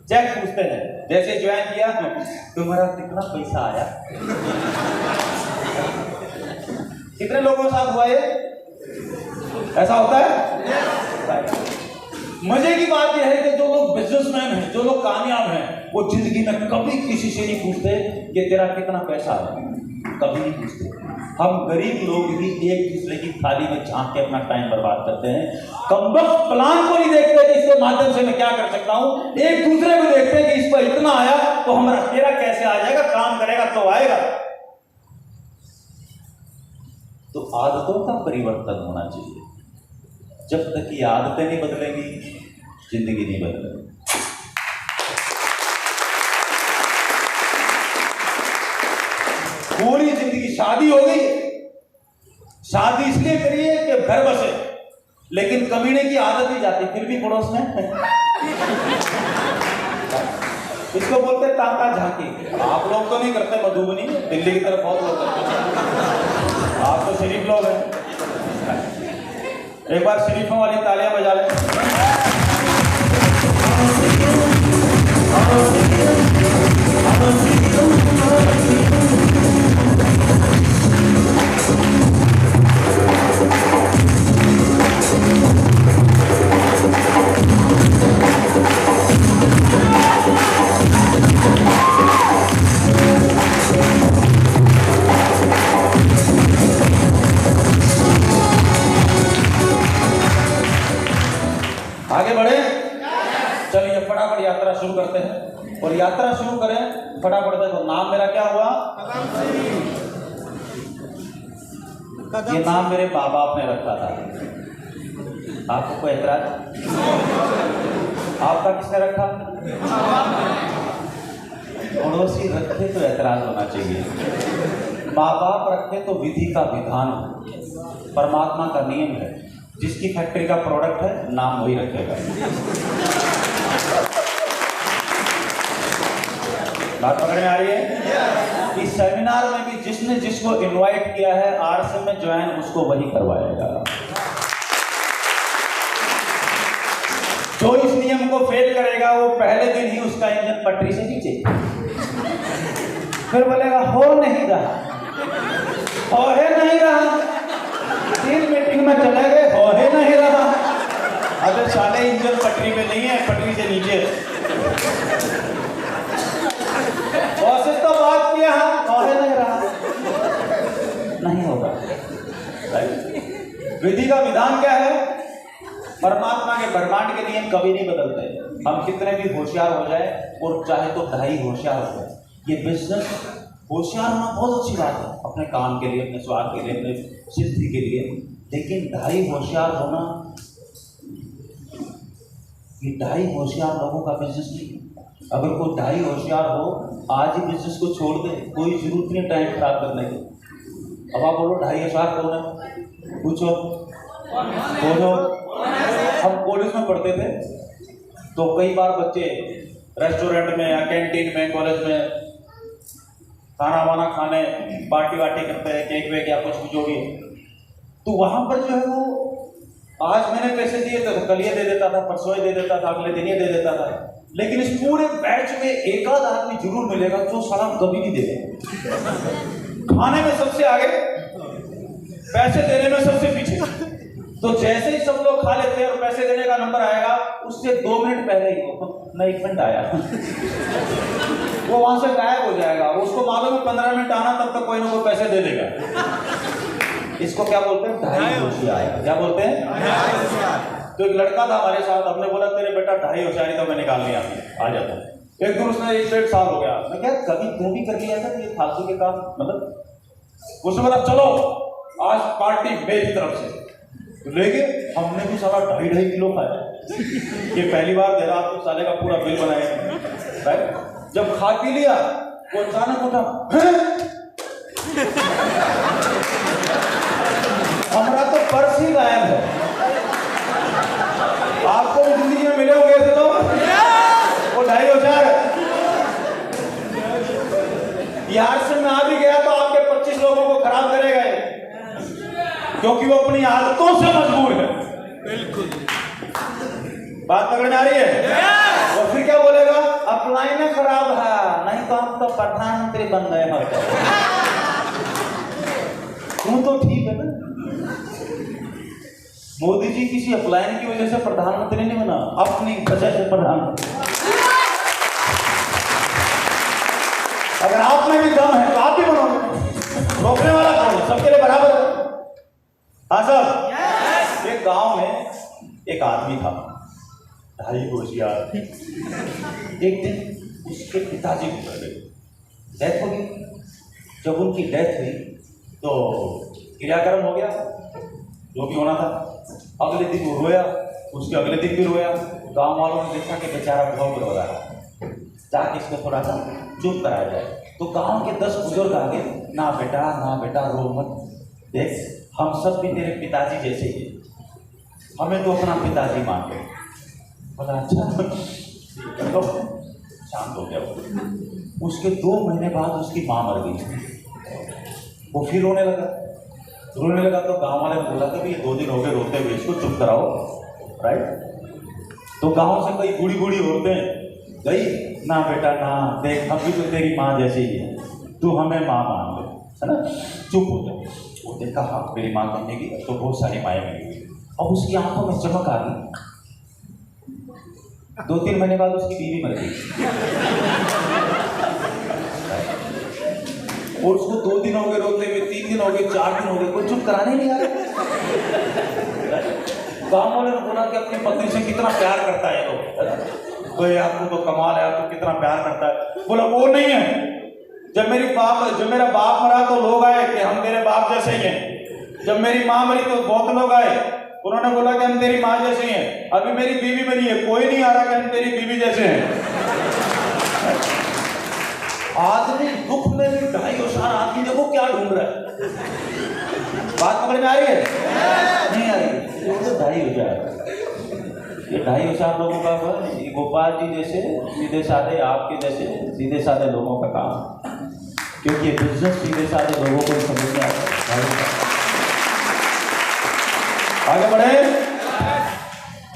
Check पूछते हैं, जैसे ज्वाइन किया तुम्हारा कितना पैसा आया। कितने लोगों के साथ हुआ ये? ऐसा होता है? मजे की बात यह है कि जो लोग बिजनेसमैन हैं, जो लोग कामयाब हैं, वो जिंदगी में कभी किसी से नहीं पूछते कि तेरा कितना पैसा है, कभी नहीं पूछते। हम गरीब लोग ही एक दूसरे की थाली में झांक के अपना टाइम बर्बाद करते हैं। कमबख्त प्लान को नहीं देखते कि इसके माध्यम से मैं क्या कर सकता हूं, एक दूसरे को देखते हैं कि इस पर इतना आया तो हमारा तेरा कैसे आ जाएगा, काम करेगा तो आएगा। तो आदतों का परिवर्तन होना चाहिए। जब तक ये आदतें नहीं बदलेंगी, जिंदगी नहीं बदलेगी। पूरी जिंदगी शादी हो गई, शादी इसलिए करिए कि घर बसे, लेकिन कमीने की आदत ही जाती, फिर भी पड़ोस में इसको बोलते हैं ताका झांकी। आप लोग तो नहीं करते, मधुबनी दिल्ली की तरफ बहुत लोग करते हैं, आप तो शरीफ लोग हैं। एक बार शरीफों वाली तालियां बजा लें। आगे बढ़े, चलिए फटाफट यात्रा शुरू करते हैं। और यात्रा शुरू करें फटाफट। देखो नाम मेरा क्या हुआ? ये नाम मेरे माँ बाप ने रखा था। आपको कोई एतराज? आपका किसने रखा? पड़ोसी रखे तो एतराज होना चाहिए, माँ बाप रखे तो विधि का विधान, परमात्मा का नियम है। जिसकी फैक्ट्री का प्रोडक्ट है, नाम वही रखेगा। बात पकड़ में आ रही है? इस सेमिनार में भी जिसने जिसको इनवाइट किया है आरएसएम में ज्वाइन, उसको वही करवाएगा। जो इस नियम को फेल करेगा वो पहले दिन ही उसका इंजन पटरी से नीचे, फिर बोलेगा हो नहीं रहा, हो है नहीं रहा। 3 मीटिंग में चले गए, हो ही नहीं रहा। अगर साले इंजन पटरी पे नहीं है, पटरी से नीचे। बॉस तो बात किया, हो ही नहीं रहा, नहीं होगा। विधि का विधान क्या है? परमात्मा के ब्रह्मांड के नियम कभी नहीं बदलते। हम कितने भी होशियार हो जाए, और चाहे तो 2.5 होशियार हो जाए, ये बिजनेस होशियार होना बहुत अच्छी बात है, अपने काम के लिए, अपने स्वार्थ के लिए, अपने सिद्धि के लिए। लेकिन 2.5 होशियार होना, ये 2.5 होशियार लोगों का बिजनेस नहीं। अगर कोई 2.5 होशियार हो, आज ही बिजनेस को छोड़ दे, कोई जरूरत नहीं टाइम खराब करने की। अब आप बोलो 2.5 होशियार कौन है? पूछो, बोलो। हम कॉलेज में पढ़ते थे तो कई बार बच्चे रेस्टोरेंट में या कैंटीन में, कॉलेज में खाना वाना खाने, पार्टी वार्टी करते हैं, केक वेक या कुछ जो भी, तो वहां पर जो है वो आज मैंने पैसे दिए थे तो कल ये दे देता था, परसों ये दे देता था, अगले दिन ये दे देता था। लेकिन इस पूरे बैच में एक आध आदमी जरूर मिलेगा जो साला कभी नहीं देगा। खाने में सबसे आगे, पैसे देने में सबसे पीछे। तो जैसे ही सब लोग खा लेते हैं और पैसे देने का नंबर आएगा, उससे 2 मिनट पहले ही वो एक मिनट आया वो वहां से गायब हो जाएगा। उसको मालूम है 15 मिनट आना, तब तक कोई ना कोई पैसे दे देगा। इसको क्या बोलते हैं? 2.5 होशियार। क्या बोलते हैं? तो एक लड़का था हमारे साथ, हमने बोला तेरे बेटा 2.5 होशियारी तो मैं निकाल लिया, आ जाता है। एक दिन उसने 1 साल हो गया, मैं क्या कभी तू भी कर लिया था ये फालतू के काम, मतलब उसने बोला चलो आज पार्टी मेरी तरफ से, लेके हमने भी साला 2.5 किलो खाया। ये पहली बार दे रहा, तो साले का पूरा बिल बनाया। जब खा पी लिया, वो अचानक उठा, हमारा तो पर्स ही गायब है। आपको भी जिंदगी में मिले होंगे ऐसे लोग, वो 2.5 होशियार। यार से मैं आ भी गया तो आपके 25 लोगों को खराब करेगा, क्योंकि वो अपनी आदतों से मजबूर है। बिल्कुल, बात पकड़ में आ रही है? और फिर क्या बोलेगा? अपलाइन खराब है, नहीं तो हम तो प्रधानमंत्री बन गए होते। तू तो ठीक है ना। मोदी जी किसी अपलाइन की वजह से प्रधानमंत्री नहीं बना, अपनी वजह से प्रधानमंत्री। अगर आप में भी दम है तो आप भी बनोगे, रोकने वाला कौन है? सबके लिए बराबर है। हाँ सर, एक गांव में एक आदमी था, ढाई होशियार। एक दिन उसके पिताजी गुजर गए, डेथ हो गई। जब उनकी डेथ हुई तो क्रियाक्रम हो गया, जो भी होना था। अगले दिन वो रोया, उसके अगले दिन भी रोया। गांव वालों ने देखा कि बेचारा बहुत रो रहा है, जाके इसको थोड़ा सा चुप कराया जाए। तो गांव के 10 बुजुर्ग आ गए, ना बेटा रो मत, देख हम सब भी तेरे पिताजी जैसे ही, हमें तो अपना पिताजी मान ले। बोला अच्छा, तो शांत हो गया। उसके 2 महीने बाद उसकी माँ मर गई। वो फिर रोने लगा तो गांव वाले ने बोला कि ये 2 दिन हो गए रोते हुए, इसको चुप कराओ, राइट। तो गांव से कई बूढ़ी औरतें गई, ना बेटा ना, देख हम भी तो तेरी माँ जैसे ही है, तू हमें माँ मान ले, है ना, चुप हो जाओ। वो देखा हाँ मेरी माँ कहने की, तो बहुत सारी माएँ मिली हुई। अब उसकी आंखों में चमक आ गई। 2-3 महीने बाद उसकी बीवी मर गई और उसको 2 दिन हो गए रोते हुए, 3 दिन हो गए, 4 दिन हो गए, कोई चुप कराने नहीं आ रहा। गाँव वाले ने बोला कि अपनी पत्नी से कितना प्यार करता है लोग, तो आपको तो कमाल है, आपको कितना प्यार करता है। बोला वो नहीं है, जब मेरा बाप मरा तो लोग आए कि हम तेरे बाप जैसे ही हैं। जब मेरी माँ मरी तो बहुत लोग आए, उन्होंने बोला कि हम तेरी माँ जैसे ही हैं। अभी मेरी बीवी मरी है, कोई नहीं आ रहा कि हम तेरी बीवी जैसे हैं। आदमी दुख में भी 2.5 होशियार आदमी देखो क्या ढूंढ रहा है। बात पकड़ में आ रही है? नहीं आ रही। ये तो 2.5 होशियार, ये 2.5 होशियार लोगों का ये गोपाल जी जैसे सीधे साधे, आपके जैसे सीधे साधे लोगों का काम, क्योंकि बिजनेस सीधे साधे लोगों को समझ में आता है। आगे बढ़े।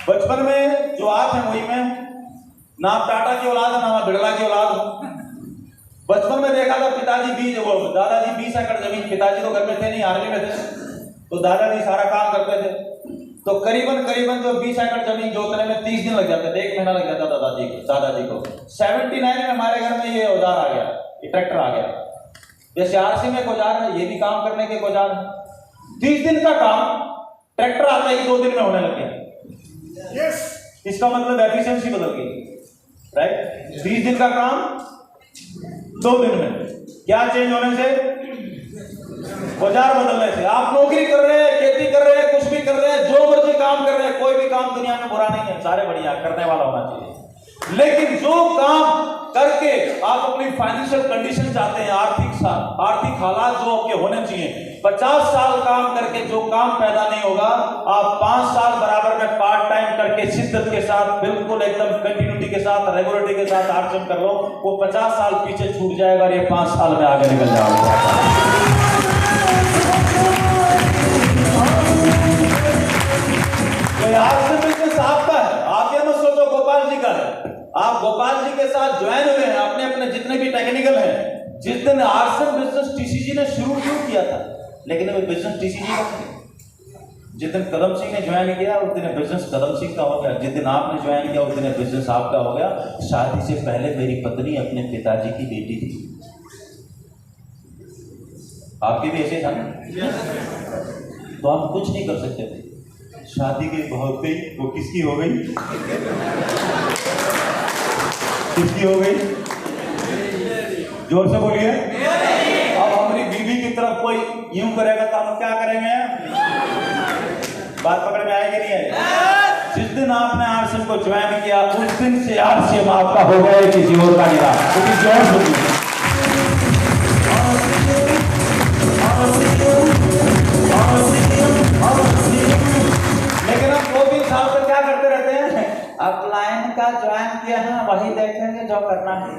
बचपन में जो आप हैं वही में, ना आप टाटा की औलाद है ना आप बिरला की औलाद हो। बचपन में देखा था दादाजी 20 एकड़ जमीन, पिताजी तो घर में थे नहीं, आर्मी में थे, तो दादाजी सारा काम करते थे। तो करीबन जो 20 एकड़ जमीन जोतने में 30 दिन लग जाते थे, 1 महीना लग जाता दादाजी को। 79 में हमारे घर में ये औजार आ गया, ये ट्रैक्टर आ गया। जैसे आरसी में औजार है, ये भी काम करने के औजार है। 30 दिन का काम ट्रैक्टर आता ही 2 दिन में होने लग गया। इसका मतलब एफिशिएंसी बदल गई, राइट। 30 दिन का काम 2 दिन में। क्या चेंज होने से? औजार बदलने से। आप नौकरी कर रहे हैं, खेती कर रहे हैं, कुछ भी कर रहे हैं, जो मर्जी काम कर रहे हैं, कोई भी काम दुनिया में बुरा नहीं है, सारे बढ़िया, करने वाला होना चाहिए। लेकिन जो काम करके आप अपनी फाइनेंशियल कंडीशन चाहते हैं, आर्थिक हालात जो आपके होने चाहिए, 50 साल काम करके जो काम पैदा नहीं होगा, आप 5 साल बराबर में पार्ट टाइम करके शिद्दत के साथ, बिल्कुल एकदम कंटिन्यूटी के साथ, रेगुलरिटी के साथ आर्जन कर लो, वो 50 साल पीछे छूट जाएगा और ये 5 साल में आगे निकल जाएगा। आर्जन बिजनेस आपका है, आप ये मत सोचो गोपाल जी का है। आप गोपाल जी के साथ ज्वाइन हुए हैं, अपने अपने जितने भी टेक्निकल हैं। जिस दिन आर्सन बिजनेस टीसीजी ने शुरू क्यों किया था, लेकिन वो बिजनेस टीसीजी का था। जिस दिन कदम सिंह ने ज्वाइन किया उस दिन बिजनेस कदम सिंह का हो गया, जिस दिन आपने ज्वाइन किया उस दिन बिजनेस आपका हो गया। शादी से पहले मेरी पत्नी अपने पिताजी की बेटी थी, आपकी भी ऐसे था ना, तो हम कुछ नहीं कर सकते थे। शादी के बहुत गई, वो किसकी हो गई? किसकी हो गई? जोर से बोलिए। अब हमारी बीवी की तरफ कोई यूं करेगा तो हम क्या करेंगे? बात पकड़ में आएगी नहीं आएगी? जिस दिन आपने आरसीएम को ज्वाइन किया उस दिन से आरसीएम आपका हो गया किसी और का नहीं, क्योंकि जोर सुनिए। लेकिन हम 2-3 साल से क्या करते रहते हैं? अपलाइन का ज्वाइन किया है, वही देखेंगे जो करना है।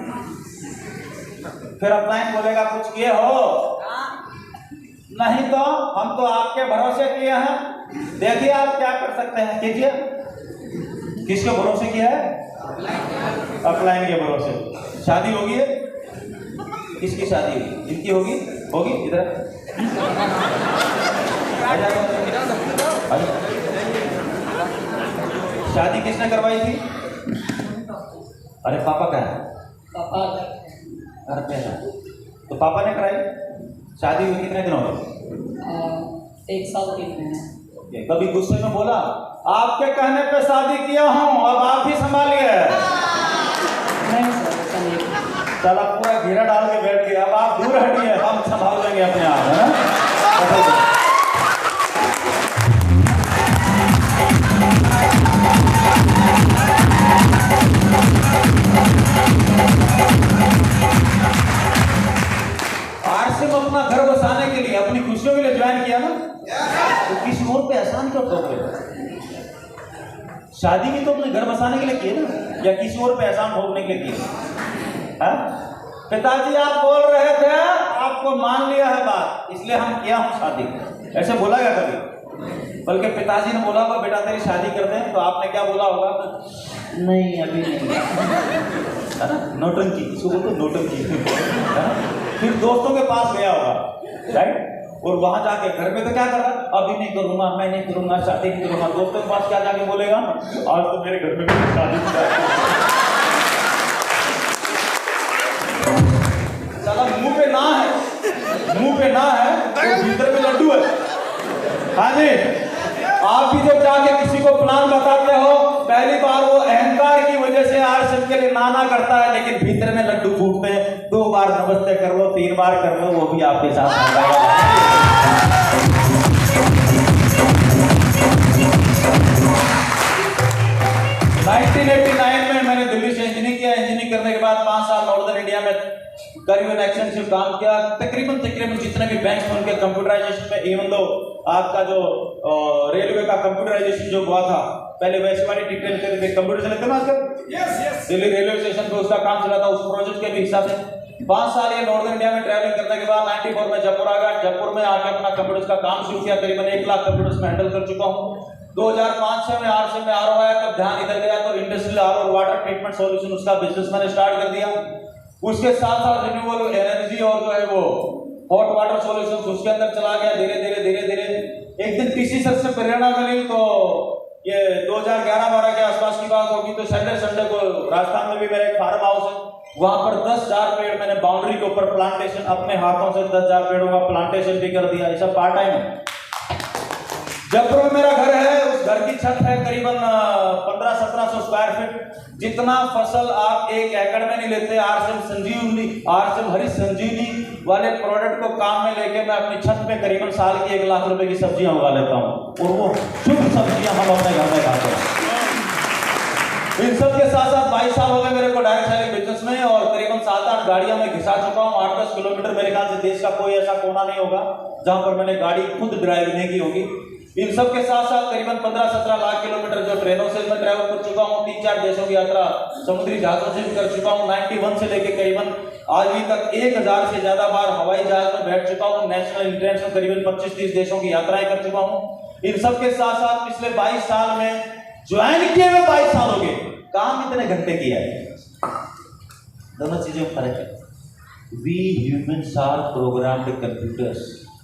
फिर अपलाइन बोलेगा कुछ किए हो? नहीं तो हम तो आपके भरोसे किए हैं, देखिए आप क्या कर सकते हैं, कीजिए। किसके भरोसे किया है? अपलाइन के भरोसे। शादी होगी है? किसकी शादी होगी? इनकी होगी? होगी? इधर शादी किसने करवाई थी? अरे पापा का है? पापा घर पे है तो पापा ने कराई। शादी हुई कितने दिन हो गए? 1 साल 3 महीने। कभी गुस्से में बोला आपके कहने पे शादी किया हूँ अब आप ही संभालिए? नहीं सर, ऐसा नहीं। साला पूरा घेरा डाल के बैठ गया, अब आप दूर हटिए, हम संभाल लेंगे अपने आप, है ना? आरसीएम अपना घर बसाने के लिए, अपनी खुशियों के लिए ज्वाइन किया ना, तो किसी और पे एहसान क्यों ठोके? शादी भी तो अपने घर बसाने के लिए किए ना, या किसी और पे एहसान ठोकने के लिए किए? हाँ? पिताजी आप बोल रहे थे, आपको मान लिया है बात, इसलिए हम किया हूं शादी। ऐसे बोला गया कभी? बल्कि पिताजी ने बोला होगा बेटा तेरी शादी कर दें, तो आपने क्या बोला होगा? नहीं अभी नहीं, है ना? नौटंकी, इसको बोलते नौटंकी, है ना? फिर दोस्तों के पास गया होगा, राइट? और वहां जाके घर में तो क्या कर रहा? अभी नहीं करूंगा, मैं नहीं करूंगा, शादी नहीं करूंगा। दोस्तों के पास क्या जाके बोलेगा? आज तो मेरे घर में शादी साला मुंह पे ना है, मुंह पे ना है तो भीतर में लड्डू है। हाँ जी, आप भी जब जाके किसी को प्लान बताते हो, पहली बार वो अहंकार की वजह से आरसीएम के लिए नाना करता है, लेकिन भीतर में लड्डू फूटते हैं। 2 बार नमस्ते कर लो, 3 बार कर लो, वो भी आपके साथ होगा। 1989 में मैंने दिल्ली से इंजीनियरिंग किया। इंजीनियरिंग करने के बाद 5 साल नॉर्दर्न इंडिया में करीबन एक्सटेंसिव काम किया। तकरीबन जितने भी बैंक में उनके कंप्यूटराइजेशन में, इवन दो आपका जो रेलवे का कंप्यूटराइजेशन जो हुआ था, पहले वैसे वाली टिकटें थे, कंप्यूटर से लेते ना आजकल, दिल्ली रेलवे स्टेशन पे उसका काम चला था। उस प्रोजेक्ट के भी हिसाब से 5 साल ये नॉर्दर्न इंडिया में ट्रैवलिंग करने के बाद 94 में जयपुर आ गया। जयपुर में आके अपना कंप्यूटर्स का काम शुरू किया। करीबन 1 लाख कंप्यूटर्स में हैंडल कर चुका हूँ। 2005-6 में आरसीएम में आरओ आया, तब ध्यान इधर गया तो इंडस्ट्रियल आरओ और वाटर ट्रीटमेंट सॉल्यूशन उसका बिजनेस मैंने स्टार्ट कर दिया। उसके साथ साथ रिन्यूएबल एनर्जी और जो है वो हॉट वाटर सॉल्यूशन उसके अंदर चला गया। धीरे धीरे एक दिन टीसी सर से प्रेरणा मिली, तो ये 2011-12 के आसपास की बात होगी, तो संडे को राजस्थान में भी मेरा एक फार्म हाउस है, वहां पर 10,000 पेड़ मैंने बाउंड्री के ऊपर प्लांटेशन अपने हाथों से 10,000 पेड़ों का प्लांटेशन भी कर दिया। ऐसा पार्ट टाइम है। जयपुर में मेरा घर है, उस घर की छत है करीबन 1500-1700 स्क्वायर फीट। जितना फसल आप 1 एकड़ में नहीं लेते, आरसीएम हरी संजीवनी वाले प्रोडक्ट को काम में लेके मैं अपनी छत पे करीबन साल की 1 लाख रुपए की सब्जियां उगा लेता हूँ, और वो शुद्ध सब्जियां हम अपने घर में खाते हैं। इन सब के साथ साथ 22 साल हो गए मेरे को डायरेक्ट सेलिंग बिजनेस में, और करीबन 7-8 गाड़ियां मैं घिसा चुका हूँ। 8-10 किलोमीटर मेरे ख्याल से देश का कोई ऐसा कोना नहीं होगा जहां पर मैंने गाड़ी खुद ड्राइव नहीं की होगी। इन सब के साथ साथ करीबन 15-17 लाख किलोमीटर जो ट्रेनों से मैं ट्रैवल कर चुका हूँ। 3-4 देशों की यात्रा समुद्री जहाजों से भी कर चुका हूँ। 91 से लेकर करीबन आज भी तक 1000 से ज्यादा बार हवाई जहाज में बैठ चुका हूँ। नेशनल इंटरनेशनल करीबन 25-30 देशों की यात्राएं कर चुका हूँ। इन सब के साथ साथ पिछले 22 साल में ज्वाइन किए हुए 22 साल हो गए, काम इतने घंटे किया है। दोनों चीजों में फर्क है। We humans are programmed computers.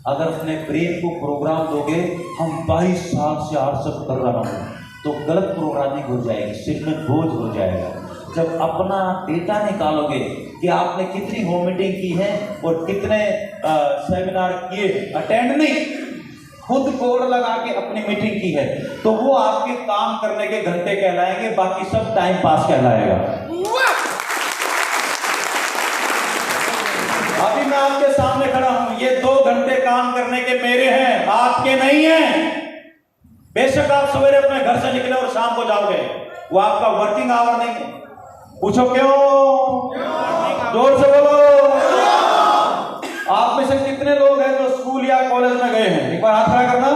अगर अपने ब्रेन को प्रोग्राम दोगे, हम 22 साल से आरसीएम कर रहा हूं, तो गलत प्रोग्रामिंग हो जाएगी, सिर में बोझ हो जाएगा। जब अपना डेटा निकालोगे कि आपने कितनी होम मीटिंग की है और कितने सेमिनार किए, अटेंड नहीं, खुद कोड लगा के अपनी मीटिंग की है, तो वो आपके काम करने के घंटे कहलाएंगे, बाकी सब टाइम पास कहलाएगा। अभी मैं आपके सामने खड़ा हूं, ये 2 घंटे काम करने के मेरे हैं, आपके नहीं हैं। बेशक आप सवेरे अपने घर से निकले और शाम को जाओगे, वो आपका वर्किंग आवर नहीं है। पूछो क्यों? जोर से बोलो। आप में से कितने लोग हैं जो स्कूल या कॉलेज में गए हैं? एक बार हाथ खड़ा करना।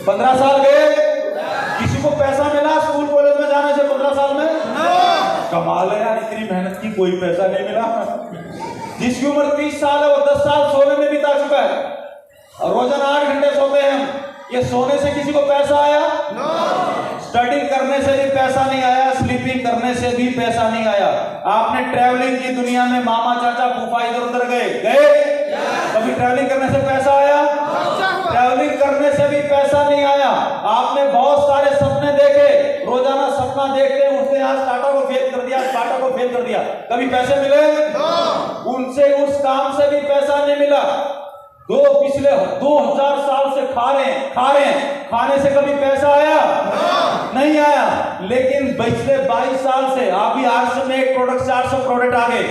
15 साल गए? किसी को पैसा मिला स्कूल कॉलेज में जाने से 15 साल में? कमाल है यार, इतनी मेहनत की कोई पैसा नहीं मिला। जिसकी उम्र 30 साल है वो 10 साल सोने में बिता चुका है, और रोजाना 8 घंटे सोते हैं हम। ये सोने से किसी को पैसा आया? स्टडी करने से भी पैसा नहीं आया, स्लीपिंग करने से भी पैसा नहीं आया। आपने ट्रैवलिंग की दुनिया में मामा चाचा फूफा इधर उधर गए कभी ट्रैवलिंग करने से पैसा आया? ट्रैवलिंग करने से भी पैसा नहीं आया। आपने बहुत सारे सपने देखे, रोजाना सपना देखते उठते, आज टाटा को फेल कर दिया, टाटा को फेल कर दिया, कभी पैसे मिले? उनसे उस काम से भी पैसा नहीं मिला। पिछले 2000 साल से खा रहे हैं, खाने से कभी पैसा आया? नहीं आया। लेकिन पिछले 22 साल से आप भी 800 में एक प्रोडक्ट से 800 प्रोडक्ट आ गए,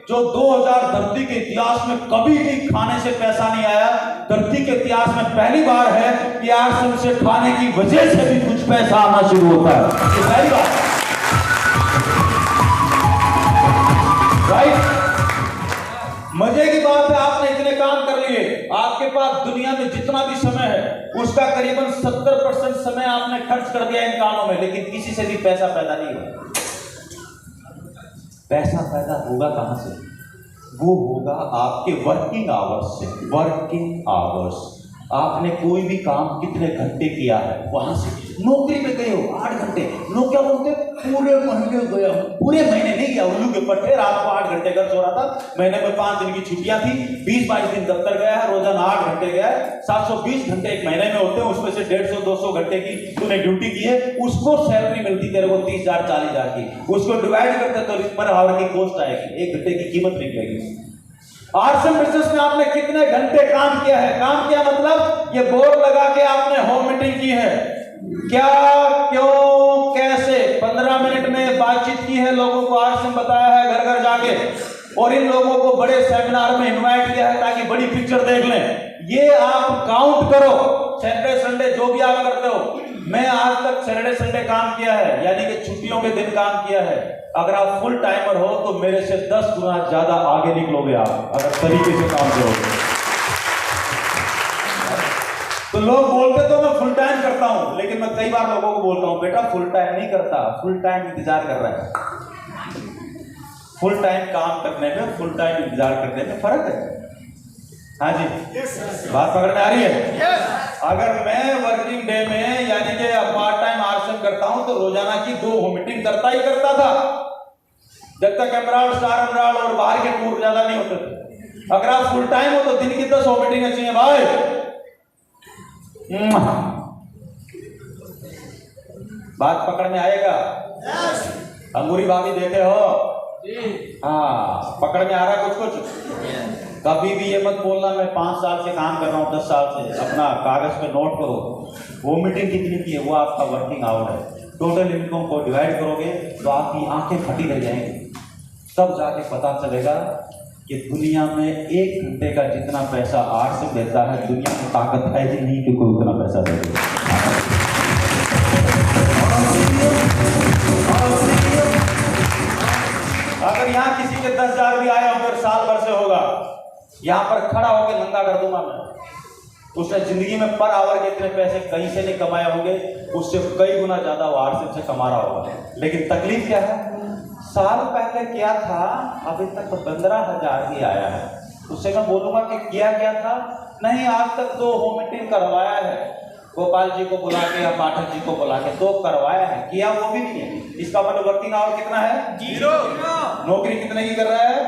जो 2000 धरती के इतिहास में कभी भी खाने से पैसा नहीं आया। धरती के इतिहास में पहली बार है कि 800 से खाने की वजह से भी कुछ पैसा आना शुरू होता है। ये पहली बार, राइट? मजे की बात है, आपने इतने काम कर लिए, आपके पास दुनिया में जितना भी समय है उसका करीबन 70% समय आपने खर्च कर दिया इन कामों में, लेकिन किसी से भी पैसा पैदा नहीं हुआ। पैसा पैदा होगा कहां से? वो होगा आपके वर्किंग आवर्स से। वर्किंग आवर्स, आपने कोई भी काम कितने घंटे किया है वहां से। नौकरी में गए हो 8 घंटे, लोग क्या बोलते? पूरे महीने गया, पूरे महीने नहीं गया, उल्लू के पट्टे, रात को 8 घंटे घर सो रहा था, महीने में 5 दिन की छुट्टियां थी, 20-22 दिन दफ्तर गया है, रोजाना 8 घंटे गया है, 720 घंटे एक महीने में होते हैं, उसमें से 150-200 घंटे की तूने ड्यूटी की है, उसको सैलरी मिलती तेरे को 30,000 40,000 की, उसको डिवाइड करते तो पर आवर की कॉस्ट आएगी, 1 घंटे की कीमत निकलेगी। आरसीएम बिजनेस में आपने कितने घंटे काम किया है? काम किया मतलब ये बोर्ड लगा के आपने होम मीटिंग की है, क्या, क्यों, कैसे, 15 मिनट में बातचीत की है, लोगों को आरसीएम बताया है घर घर जाके, और इन लोगों को बड़े सेमिनार में इनवाइट किया है ताकि बड़ी पिक्चर देख लें। ये आप काउंट करो, सैटरडे संडे जो भी आप करते हो। मैं आज तक सैटरडे संडे काम किया है, यानी कि छुट्टियों के दिन काम किया है। अगर आप फुल टाइमर हो तो मेरे से 10 गुना ज्यादा आगे निकलोगे आप, अगर तरीके से काम करोगे। तो लोग बोलते तो मैं फुल टाइम करता हूं, लेकिन मैं कई बार लोगों को बोलता हूं बेटा फुल टाइम नहीं करता, फुल टाइम इंतजार कर रहा है। फुल टाइम काम करने में, फुल टाइम इंतजार करने में फर्क है। हाँ जी, बात पकड़ में आ रही है? अगर मैं वर्किंग डे में यानी कि पार्ट टाइम आरसीएम करता हूं तो रोजाना की 2 मीटिंग करता ही करता था, जब तक एमराल्ड, स्टार एमराल्ड और बाहर के टूर ज्यादा नहीं होते थे। अगर आप फुल टाइम हो तो दिन की 10 मीटिंग चाहिए भाई। बात पकड़ में आएगा? अंगूरी भाभी देखे हो? हाँ, पकड़ में आ रहा है कुछ कुछ? कभी भी ये मत बोलना मैं 5 साल से काम कर रहा हूँ, 10 साल से। अपना कागज पे नोट करो वो मीटिंग कितनी की है, वो आपका वर्किंग आवर है। टोटल इनकम को डिवाइड करोगे तो आपकी आंखें फटी रह जाएंगी, तब जाके पता चलेगा कि दुनिया में 1 घंटे का जितना पैसा आरसीएम देता है, दुनिया में ताकत है ही नहीं कि कोई उतना पैसा दे दे। अगर यहाँ किसी के 10,000 भी आया हो, फिर साल भर से होगा, यहाँ पर खड़ा होकर नंगा कर दूंगा मैं। उसने जिंदगी में पर आवर के इतने पैसे कहीं से नहीं कमाए होंगे, उससे कई गुना ज्यादा वो आरसीएम से कमा रहा होगा। लेकिन तकलीफ क्या है? साल पहले क्या था, अभी तक 15,000 ही आया है। उससे मैं बोलूंगा कि किया क्या था? नहीं, आज तक 2 होम मीटिंग करवाया है, गोपाल जी को बुला के या पाठक जी को बुला के 2 करवाया है, किया वो भी नहीं है। इसका मतलब वर्किंग आवर कितना है? 0। नौकरी कितने की कर रहा है?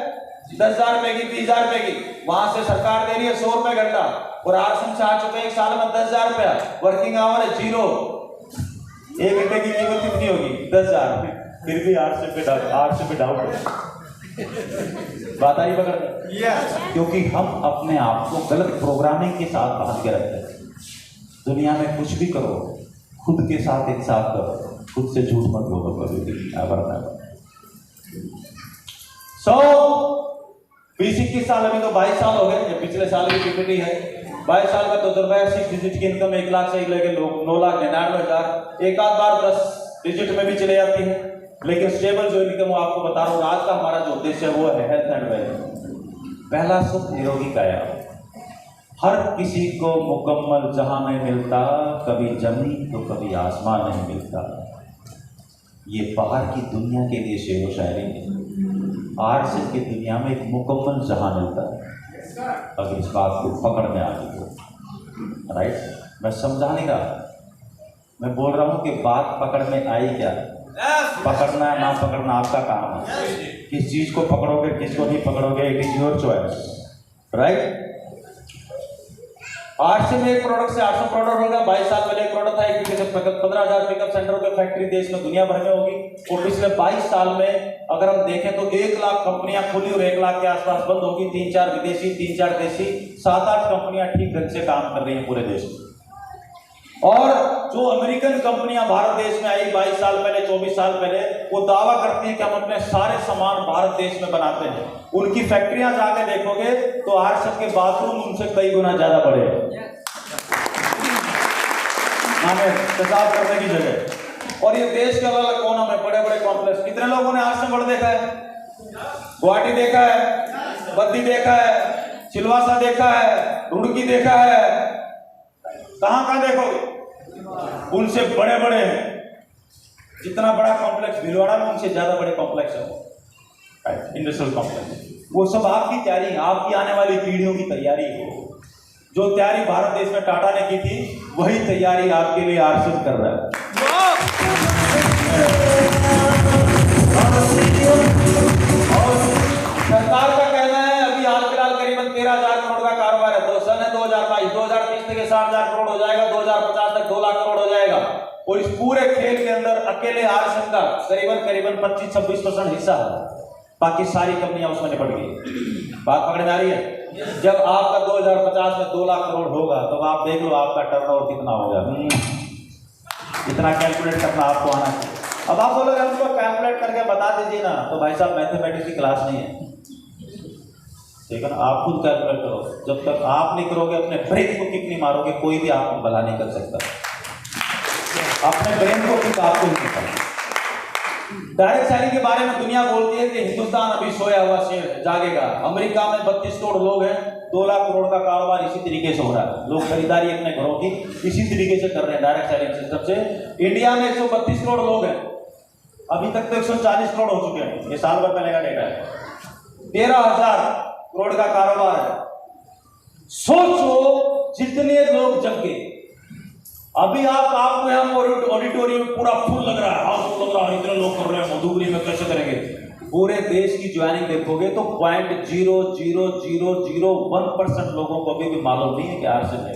10,000 रुपए की, 20,000 रुपए की। वहां से सरकार दे रही है 100 रुपए घंटा, और आरसीएम से आ चुके हैं 1 साल में 10,000 रुपया। वर्किंग आवर है 0। 1 घंटे की कीमत कितनी होगी? 10,000। फिर भी आरसीएम पे डाउट है। बात आ रही पकड़ में? क्योंकि हम अपने आप को गलत प्रोग्रामिंग के साथ बांध के रखते हैं। दुनिया में कुछ भी करो, खुद के साथ इंसाफ करो, खुद से झूठ मत बोलो कभी भी। 20-21 साल, अभी तो 22 साल हो गए, पिछले साल की पीपीटी है। 22 साल का तजुर्बा है। 6 डिजिट की इनकम 1 लाख से लेकर 9,99,000, एक आध बार 10 डिजिट में भी चले जाती है, लेकिन स्टेबल जो इनकम वो आपको बता रहा हूँ। आज का हमारा जो उद्देश्य है वो है हेल्थ एंड वेल्थ। पहला सुख निरोगी काया। हर किसी को मुकम्मल जहां नहीं मिलता, कभी जमीन तो कभी आसमान नहीं मिलता। ये बाहर की दुनिया के लिए शेर व शायरी है। आरसीएम की दुनिया में एक मुकम्मल जहां मिलता है, अगर इस बात को पकड़ में आ गई तो। राइट? मैं समझा नहीं रहा, मैं बोल रहा हूं कि बात पकड़ में आई क्या। पकड़ना ना पकड़ना आपका काम है। किस चीज को पकड़ोगे किसको नहीं पकड़ोगे, it is your choice, right. 800 में एक प्रोडक्ट से 800 प्रोडक्ट होगा। 22 साल पहले एक प्रोडक्ट था, 15,000 पिकअप सेंटरों की फैक्ट्री देश में दुनिया भर में होगी। और पिछले 22 साल में अगर हम देखें तो 1 लाख कंपनियां खुली और 1 लाख के आसपास बंद होगी। 3-4 विदेशी, 3-4 देशी, 7-8 कंपनियां ठीक ढंग से काम कर रही हैं पूरे देश में। और जो अमेरिकन कंपनियां भारत देश में आई 22 साल पहले, 24 साल पहले, वो दावा करती हैं कि हम अपने सारे सामान भारत देश में बनाते हैं। उनकी फैक्ट्रियां जाके देखोगे तो आरएसएफ के बाथरूम उनसे कई गुना ज्यादा बड़े हैं, माने पेशाब करने की जगह। और ये देश के अलग अलग कोनों में बड़े बड़े कॉम्प्लेक्स। कितने लोगों ने आश्रम देखा है? गुवाहाटी देखा है, बद्दी देखा है, सिलवासा देखा है, रुड़की देखा है, कहां कहां देखोगे? उनसे बड़े बड़े हैं। जितना बड़ा कॉम्प्लेक्स भीलवाड़ा में, उनसे ज्यादा बड़े कॉम्प्लेक्स है इंडस्ट्रियल कॉम्प्लेक्स। वो सब आपकी तैयारी, आपकी आने वाली पीढ़ियों की तैयारी हो। जो तैयारी भारत देश में टाटा ने की थी, वही तैयारी आपके लिए आरएसएस कर रहा है। और सरकार का कहना है अभी हाल फिलहाल करीबन 13,000 करोड़ का कारोबार है। 2022-2030 तक 60,000 करोड़ हो जाएगा, 2050 तक 2 लाख करोड़ हो जाएगा। और इस पूरे खेल के अंदर अकेले आरएसएस का करीबन 25-26% हिस्सा है। बाकी सारी कंपनियां उसमें निपट गई। बात पकड़ में आ रही है? जब आपका 2050 में 2 लाख करोड़ होगा तो आप देख लो आपका टर्नओवर कितना होगा। इतना कैलकुलेट करना आपको आना चाहिए। अब आप बोलोगे हमको कैलकुलेट करके बता दीजिए ना, तो भाई साहब मैथमेटिक्स की क्लास नहीं है, ठीक है ना। आप खुद कैलकुलेट करो। जब तक आप नहीं करोगे, अपने ब्रेन को किक नहीं मारोगे, कोई भी आपको भला नहीं कर सकता। अपने ब्रेन को किक आपको नहीं करता। डायरेक्ट सेलिंग के बारे में दुनिया बोलती है कि हिंदुस्तान अभी सोया हुआ शेर जागेगा। अमेरिका में 32 करोड़ लोग हैं, 2 लाख करोड़ का कारोबार इसी तरीके से हो रहा है। लोग खरीदारी अपने घरों की इसी तरीके से कर रहे हैं डायरेक्ट सेलिंग सिस्टम से। इंडिया में 132 करोड़ लोग हैं, अभी तक तो 140 करोड़ हो चुके हैं। ये साल भर पहले का डेटा है। 13,000 करोड़ का कारोबार है। सोचो जितने लोग जग गए। अभी आपको यहाँ ऑडिटोरियम पूरा फुल लग रहा है, हाउसफुल लग रहा है, इतने लोग कर रहे हैं, मधुबनी में कैसे करेंगे? पूरे देश की ज्वाइनिंग देखोगे तो 0.00001% लोगों को अभी भी मालूम नहीं है कि आरएसएस है।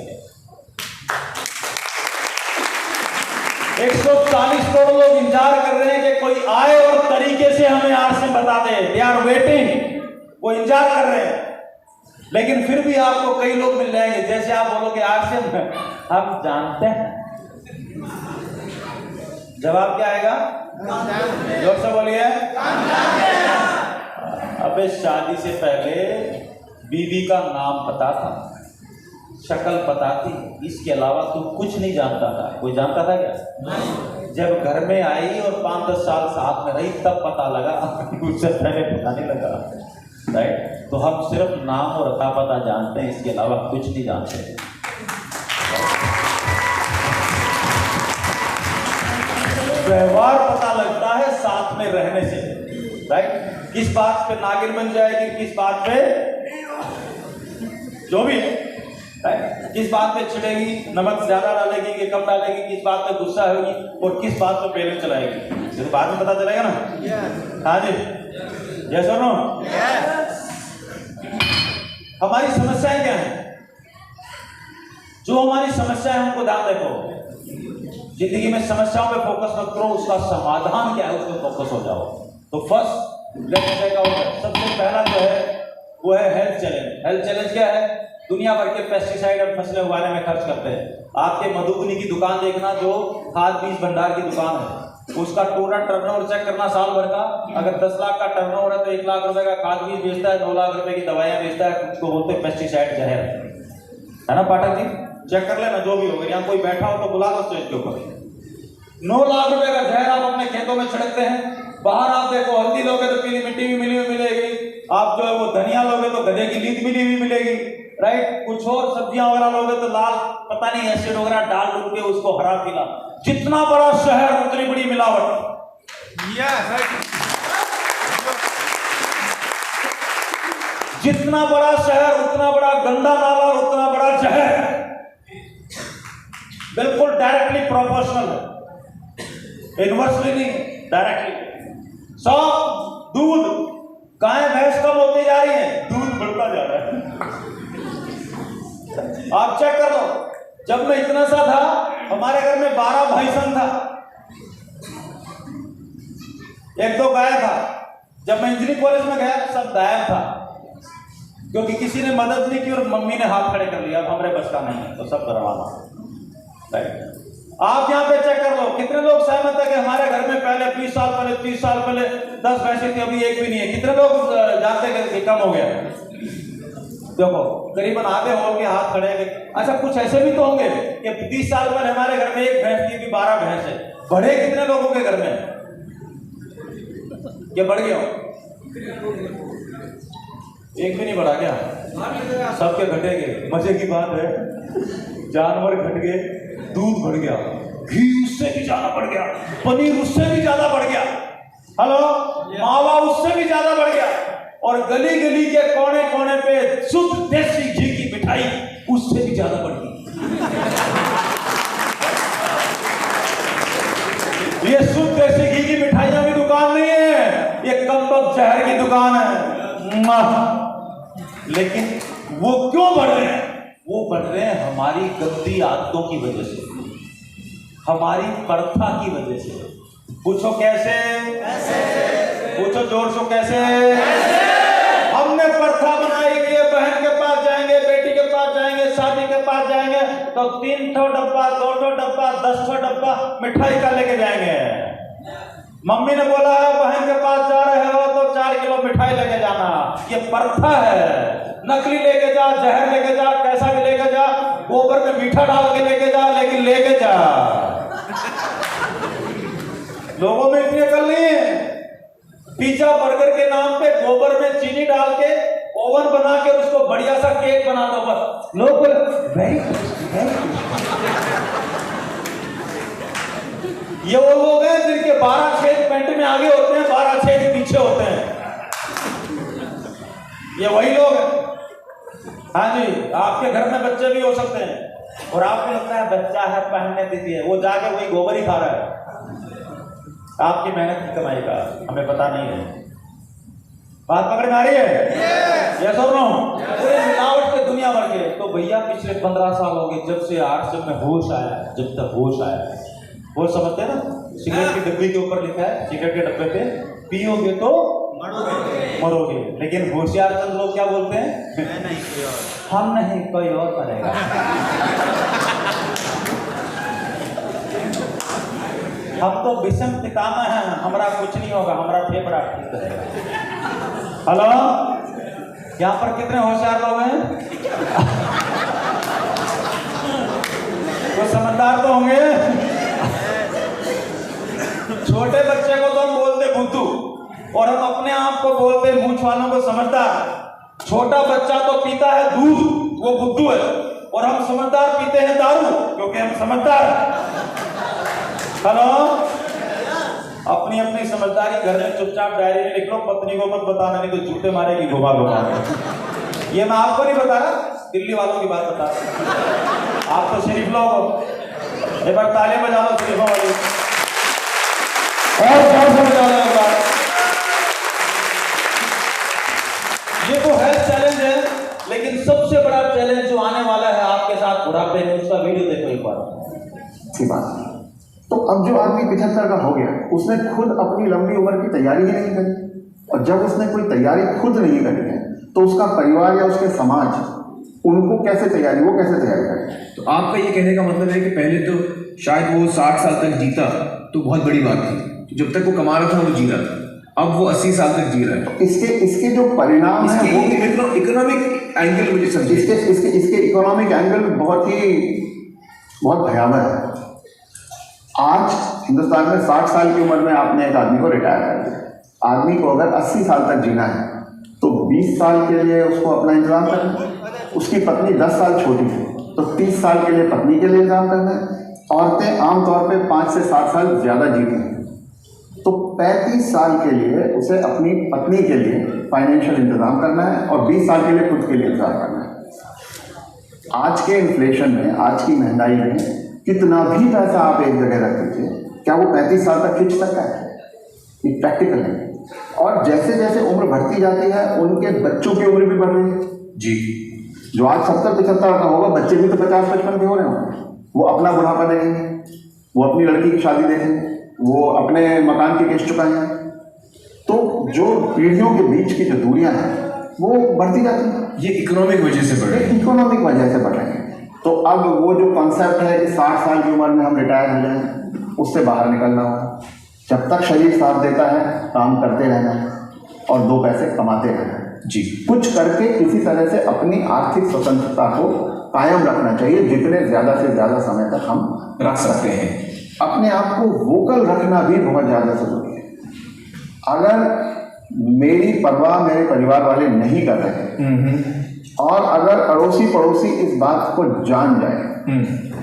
140 करोड़ लोग इंतजार कर रहे हैं कि कोई आए और तरीके से हमें आरएसएस बता दे। दे आर वेटिंग, वो इंतजार कर रहे हैं। लेकिन फिर भी आपको कई लोग मिल जाएंगे, जैसे आप बोलोगे आरएसएस हम जानते हैं, जवाब क्या आएगा? जोर से बोलिए। अबे शादी से पहले बीवी का नाम पता था, शक्ल पता थी, इसके अलावा तू कुछ नहीं जानता था। कोई जानता था क्या? जब घर में आई और 5-10 साल साथ में रही तब पता लगा, उससे पहले पता नहीं लगा, राइट। तो हम सिर्फ नाम और अता पता जानते हैं, इसके अलावा कुछ नहीं जानते। व्यवहार पता लगता है साथ में रहने से, राइट। किस बात पे नागिन बन जाएगी, किस बात पे जो भी है, राइट। किस बात पे छिड़ेगी, नमक ज्यादा डालेगी कि कम डालेगी, किस बात पे गुस्सा होगी और किस बात पे बेलन चलाएगी, ये तो बाद में पता चलेगा ना। हाँ जी, यस और नो? हमारी समस्याएं क्या है? जो हमारी समस्याएं हमको ध्यान देखो। जिंदगी में समस्याओं पे फोकस मत करो, उसका समाधान क्या है उस पर फोकस हो जाओ। तो फर्स्ट लेट्स चेक आउट, सबसे पहला जो है वो है हेल्थ चैलेंज। हेल्थ चैलेंज क्या है? दुनिया भर के पेस्टिसाइड और फसलें उगाने में खर्च करते हैं। आपके मधुबनी की दुकान देखना, जो खाद बीज भंडार की दुकान है, उसका टोटल टर्नओवर चेक करना साल भर का। अगर 10 लाख का टर्नओवर है तो 1 लाख रुपए का खाद बीज बेचता है, 2 लाख रुपए की दवाइयां बेचता है, उसको बोलते हैं पेस्टिसाइड जहर, है ना पाठक जी? चेक कर लेना जो भी हो। यहाँ कोई बैठा हो तो बुला दो स्टेज के ऊपर। 9 लाख रुपए का जहर आप अपने खेतों में छिड़कते हैं। बाहर आप देखो, हल्दी लोगे तो पीली मिट्टी भी मिली हुई मिलेगी, आप जो है वो धनिया लोगे तो गधे की लीद मिली हुई मिलेगी, राइट। कुछ और सब्जियां वगैरह लोगे तो लाल पता नहीं एसिड वगैरह डाल डूल के उसको हरा पीला। जितना बड़ा शहर उतनी बड़ी मिलावट। जितना बड़ा शहर उतना बड़ा गंदा नाला और उतना बड़ा जहर। बिल्कुल डायरेक्टली प्रोपोर्शनल है, इनवर्सली नहीं। डायरेक्टली। 100 दूध, गाय भैंस कम होती जा रही है, दूध बढ़ता जा रहा है। आप चेक कर लो, जब मैं इतना सा था हमारे घर में 12 भैंसन था, 1-2 गाय था। जब मैं इंजीनियरिंग कॉलेज में गया सब गायब था, क्योंकि किसी ने मदद नहीं की और मम्मी ने हाथ खड़े कर लिया, अब हमारे बस का नहीं है, तो सब करवाना। आप यहाँ पे चेक कर लो, कितने लोग सहमत है कि हमारे घर में पहले 20 साल पहले 30 साल पहले 10 भैंसें थी, अभी एक भी नहीं है। कितने लोग जानते हैं कि कम हो गया? देखो करीबन आधे होंगे हाथ खड़े हैं। अच्छा कुछ ऐसे भी तो होंगे कि 30 साल पहले हमारे घर में 1 भैंस थी, अभी 12 भैंस है। बढ़े कितने लोगों के घर में? क्या बढ़ गया? एक भी नहीं बढ़ा क्या? सबके घटेंगे। मजे की बात है, जानवर घट गए, दूध बढ़ गया, घी उससे भी ज्यादा बढ़ गया, पनीर उससे भी ज्यादा बढ़ गया, हेलो मावा उससे भी ज्यादा बढ़ गया, और गली गली के कोने कोने पे शुद्ध देसी घी की मिठाई उससे भी ज्यादा बढ़ गई। ये शुद्ध देसी घी की मिठाइयों की दुकान नहीं है, ये कमबख्त जहर की दुकान है। लेकिन वो क्यों बढ़ रहे हैं? वो बढ़ रहे हैं हमारी गंदी आदतों की वजह से, हमारी प्रथा की वजह से। पूछो कैसे? पूछो जोर से कैसे? हमने प्रथा बनाई कि बहन के पास जाएंगे, बेटी के पास जाएंगे, शादी के पास जाएंगे तो 3 ठो डब्बा, 2 ठो डब्बा, 10 ठो डब्बा मिठाई का लेके जाएंगे। मम्मी ने बोला है बहन के पास जा रहे हो तो 4 किलो मिठाई लेके जाना, ये प्रथा है। नकली लेके जा, जहर लेके जा, कैसा भी लेके जा, गोबर में मीठा डाल के लेके जा, लेकिन लेके जा। लोगों में इतनी अकल नहीं है। पिज्जा बर्गर के नाम पे गोबर में चीनी डाल के ओवन बना के उसको बढ़िया सा केक बना दो, बस लोग वेरी ये वो लोग हैं जिनके 12 छेद पेंट में आगे होते हैं, 12 छेद पीछे होते हैं। ये वही लोग हैं। हाँ जी, आपके घर में बच्चे भी हो सकते हैं और आपको लगता है बच्चा है पहनने दीजिए, वो जाके वही गोबर ही खा रहा है। आपकी मेहनत की कमाई का हमें पता नहीं है। बात पकड़ में आ रही है? यस और नो? पूरे मिलावट के दुनिया भर के। तो भैया पिछले 15 साल हो गए जब से जब मैं होश आया, जब तक होश आया, वो समझते हैं ना, सिगरेट की डब्बी के ऊपर लिखा है, सिगरेट के डब्बे पे पियोगे तो मरोगे। लेकिन होशियार चंद लोग क्या बोलते हैं? हम नहीं, कोई और करेगा। हम तो विषम पितामह हैं, हमारा कुछ नहीं होगा, हमारा फेफड़ा ठीक रहेगा। हेलो, यहाँ पर कितने होशियार लोग हैं? वो समझदार तो होंगे। छोटे बच्चे को तो हम बोलते बुद्धू और हम अपने आप को बोलते मूंछ वालों को समझदार। छोटा बच्चा तो पीता है दूध, वो बुद्धू है, और हम समझदार पीते हैं दारू क्योंकि हम समझदार हैं। हेलो, अपनी अपनी समझदारी घर में चुपचाप डायरी में लिख लो, पत्नी को मत बताना नहीं तो झूठे मारेगी घुमा घुमा के। ये मैं आपको नहीं बता रहा, दिल्ली वालों की बात बता रहा। आप तो शरीफ लोग हो। एक बार ताली बजा लो शरीफों वाली, और जोर से बजा लो एक बार। ये तो हेल्थ चैलेंज है, लेकिन सबसे बड़ा चैलेंज जो आने वाला है आपके साथ बुढ़ापे में, उसका वीडियो देखो एक बार। अच्छी बात। तो अब जो आदमी 75 का हो गया, उसने खुद अपनी लंबी उम्र की तैयारी ही नहीं करी, और जब उसने कोई तैयारी खुद नहीं करी है तो उसका परिवार या उसके समाज उनको कैसे तैयारी, वो कैसे तैयारी करे? तो आपका ये कहने का मतलब है कि पहले तो शायद वो 60 साल तक जीता तो बहुत बड़ी बात थी, जब तक वो कमा रहा था वो जी रहा था, अब वो 80 साल तक जी रहा है। इसके जो परिणाम है वो इकोनॉमिक एंगल मुझे समझिए। इसके इकोनॉमिक एंगल बहुत भयावह है। आज हिंदुस्तान में 60 साल की उम्र में आपने एक आदमी को रिटायर कर दिया। आदमी को अगर 80 साल तक जीना है तो 20 साल के लिए उसको अपना इंतजाम करना है। उसकी पत्नी 10 साल छोटी है तो 30 साल के लिए पत्नी के लिए इंतजाम करना है। औरतें आमतौर पे 5 से 7 साल ज़्यादा जीती हैं, तो 35 साल के लिए उसे अपनी पत्नी के लिए फाइनेंशियल इंतजाम करना है और 20 साल के लिए खुद के लिए इंतजाम करना है। आज के इन्फ्लेशन में, आज की महंगाई में कितना भी पैसा आप एक जगह रख दीजिए, क्या वो 35 साल तक खींच सकता है? ये प्रैक्टिकल है। और जैसे जैसे उम्र बढ़ती जाती है उनके बच्चों की उम्र भी बढ़ रही है जी। जो आज 70-75 का होगा बच्चे भी तो 50-55 के हो रहे होंगे। वो अपना बुढ़ापा देखेंगे, वो अपनी लड़की की शादी देखेंगे, वो अपने मकान की किस्त चुकाएंगे। तो जो पीढ़ियों के बीच की जो दूरियां हैं वो बढ़ती जाती हैं। ये इकोनॉमिक वजह से बढ़ रही है। इकोनॉमिक वजह से बढ़ रहे हैं। तो अब वो जो कॉन्सेप्ट है कि 60 साल की उम्र में हम रिटायर हो जाएं, उससे बाहर निकलना होगा। जब तक शरीर साथ देता है काम करते रहना है और 2 पैसे कमाते रहना है जी। कुछ करके किसी तरह से अपनी आर्थिक स्वतंत्रता को कायम रखना चाहिए जितने ज़्यादा से ज़्यादा समय तक हम रख सकते हैं। अपने आप को वोकल रखना भी बहुत ज़्यादा जरूरी है। अगर मेरी परवाह मेरे परिवार वाले नहीं कर रहे और अगर अड़ोसी पड़ोसी इस बात को जान जाए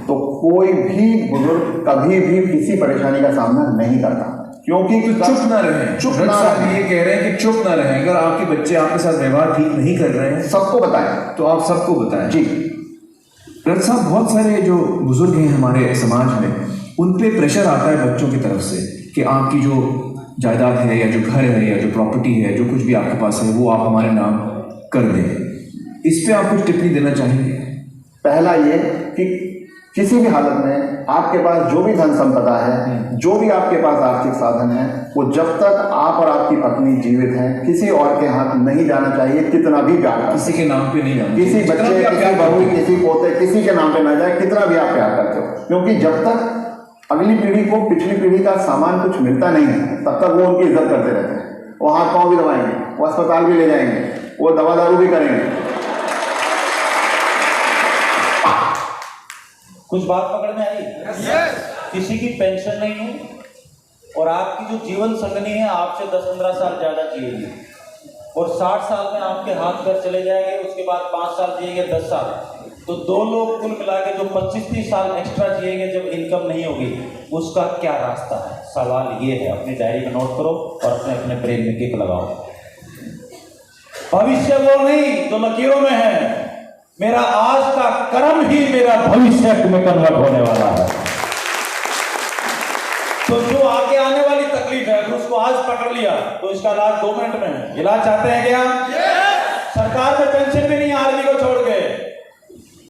तो कोई भी बुजुर्ग कभी भी किसी परेशानी का सामना नहीं करता, क्योंकि चुप ना रहें। चुप डॉक्टर ना साहब रहें। ये कह रहे हैं कि चुप ना रहें। अगर आपके बच्चे आपके साथ व्यवहार ठीक नहीं कर रहे हैं सबको बताएं। तो आप सबको बताएं। जी। डॉक्टर साहब बहुत सारे जो बुजुर्ग हैं हमारे समाज में उन पे प्रेशर आता है बच्चों की तरफ से कि आपकी जो जायदाद है या जो घर है या जो प्रॉपर्टी है जो कुछ भी आपके पास है वो आप हमारे नाम कर दें। इस पे आप कुछ टिप्पणी देना चाहेंगे? पहला ये कि किसी भी हालत में आपके पास जो भी धन संपदा है, जो भी आपके पास आर्थिक साधन है, वो जब तक आप और आपकी पत्नी जीवित हैं किसी और के हाथ नहीं जाना चाहिए। कितना भी प्यार कर, किसी के नाम पे नहीं जाना, किसी जितना बच्चे, भी आप किसी प्यार बहू, करते हैं। किसी पोते, किसी के नाम पे ना जाए, कितना भी आप प्यार करते हो। क्योंकि जब तक अगली पीढ़ी को पिछली पीढ़ी का सामान कुछ मिलता नहीं है तब तक वो उनकी इज्जत करते रहते हैं। वो हाथ पांव भी दबाएंगे, वो अस्पताल भी ले जाएंगे, वो दवा दारू भी करेंगे। कुछ बात पकड़ में आई? किसी की पेंशन नहीं हो और आपकी जो जीवन संगनी है आपसे 10-15 साल ज्यादा जिएगी और 60 साल में आपके हाथ पैर चले जाएंगे, उसके बाद 5 साल जिएंगे, 10 साल, तो 2 लोग कुल मिला के जो 25-30 साल एक्स्ट्रा जिएंगे जब इनकम नहीं होगी, उसका क्या रास्ता है? सवाल ये है, अपनी डायरी में नोट करो और अपने अपने ब्रेन में किक लगाओ। भविष्य वो नहीं जो लकीरों में है, मेरा आज का कर्म ही मेरा भविष्य में कन्वर्ट होने वाला है। तो जो आगे आने वाली तकलीफ है अगर उसको आज पकड़ लिया तो इसका इलाज 2 मिनट में है। इलाज चाहते हैं क्या? सरकार में पेंशन भी नहीं आर्मी को छोड़ के,